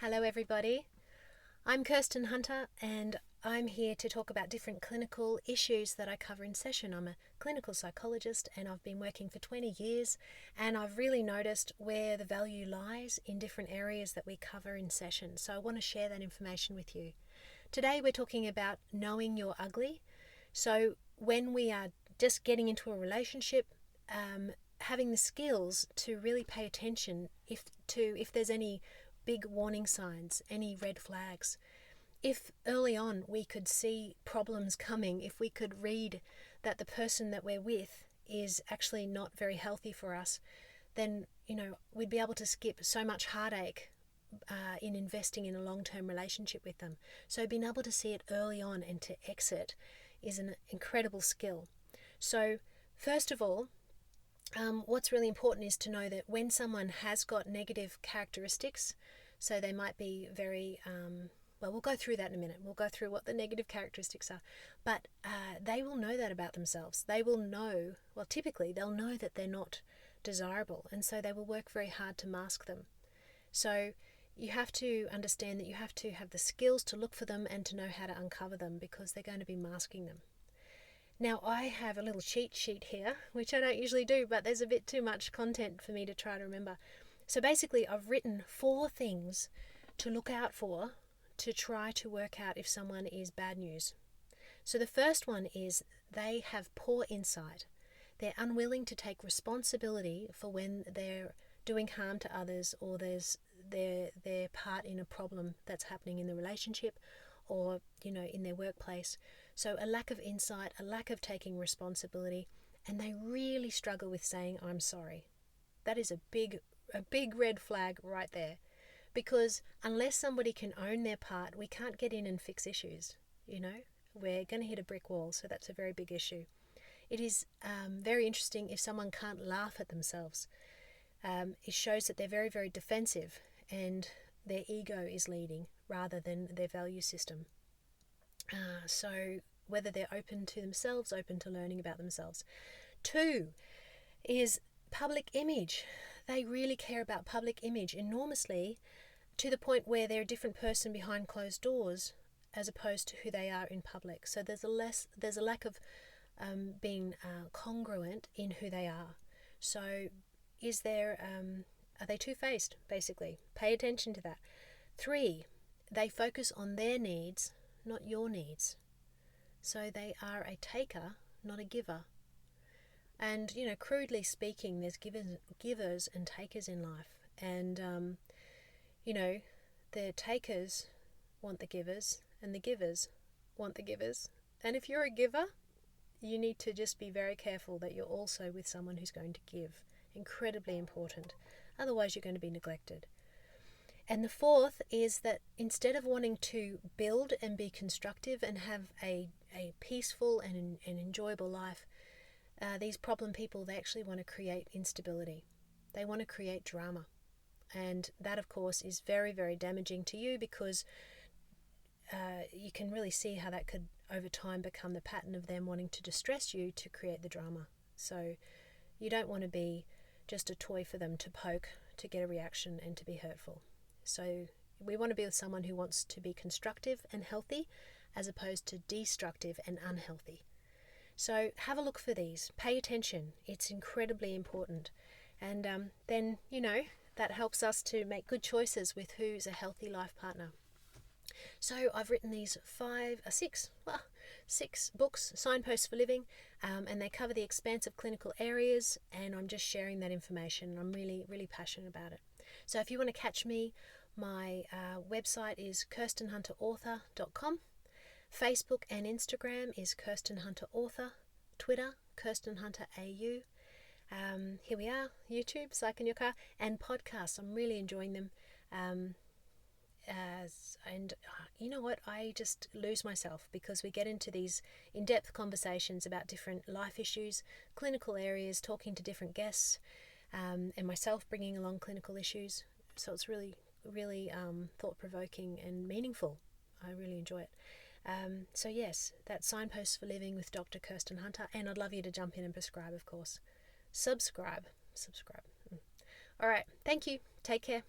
Hello everybody, I'm Kirsten Hunter and I'm here to talk about different clinical issues that I cover in session. I'm a clinical psychologist and I've been working for 20 years and I've really noticed where the value lies in different areas that we cover in session. So I want to share that information with you. Today we're talking about knowing you're ugly. So when we are just getting into a relationship, having the skills to really pay attention if there's any big warning signs, any red flags. If early on we could see problems coming, if we could read that the person that we're with is actually not very healthy for us, then we'd be able to skip so much heartache in investing in a long-term relationship with them. So being able to see it early on and to exit is an incredible skill. So first of all, what's really important is to know that when someone has got negative characteristics, so they might be very, we'll go through that in a minute. We'll go through what the negative characteristics are. But they will know that about themselves. They will know, typically they'll know that they're not desirable. And so they will work very hard to mask them. So you have to understand that you have to have the skills to look for them and to know how to uncover them because they're going to be masking them. Now I have a little cheat sheet here, which I don't usually do, but there's a bit too much content for me to try to remember. So basically I've written 4 things to look out for to try to work out if someone is bad news. So the first one is they have poor insight. They're unwilling to take responsibility for when they're doing harm to others or there's their part in a problem that's happening in the relationship or in their workplace. So a lack of insight, a lack of taking responsibility, and they really struggle with saying I'm sorry. That is a big red flag right there, because unless somebody can own their part, we can't get in and fix issues. We're going to hit a brick wall, so that's a very big issue. It is very interesting if someone can't laugh at themselves. It shows that they're very, very defensive and their ego is leading rather than their value system. So whether they're open to themselves, open to learning about themselves. 2 is public image. They really care about public image enormously, to the point where they're a different person behind closed doors as opposed to who they are in public. So there's a lack of being congruent in who they are. So are they two-faced, basically? Pay attention to that. 3, they focus on their needs, not your needs. So they are a taker, not a giver. And, crudely speaking, there's givers and takers in life. And, the takers want the givers and the givers want the givers. And if you're a giver, you need to just be very careful that you're also with someone who's going to give. Incredibly important. Otherwise, you're going to be neglected. And the 4th is that instead of wanting to build and be constructive and have a peaceful and an enjoyable life, these problem people, they actually want to create instability. They want to create drama. And that, of course, is very, very damaging to you because you can really see how that could, over time, become the pattern of them wanting to distress you to create the drama. So you don't want to be just a toy for them to poke, to get a reaction and to be hurtful. So we want to be with someone who wants to be constructive and healthy as opposed to destructive and unhealthy. So have a look for these. Pay attention. It's incredibly important. And then, that helps us to make good choices with who's a healthy life partner. So I've written these 6 books, Signposts for Living, and they cover the expansive clinical areas, and I'm just sharing that information. I'm really, really passionate about it. So if you want to catch me, my website is kirstenhunterauthor.com. Facebook and Instagram is Kirsten Hunter Author. Twitter, Kirsten Hunter AU. Here we are, YouTube, Psych in Your Car, and podcasts. I'm really enjoying them. You know what? I just lose myself because we get into these in-depth conversations about different life issues, clinical areas, talking to different guests, and myself bringing along clinical issues. So it's really, really thought-provoking and meaningful. I really enjoy it. So yes, that's Signposts for Living with Dr. Kirsten Hunter, and I'd love you to jump in and prescribe, of course. Subscribe. All right, thank you. Take care.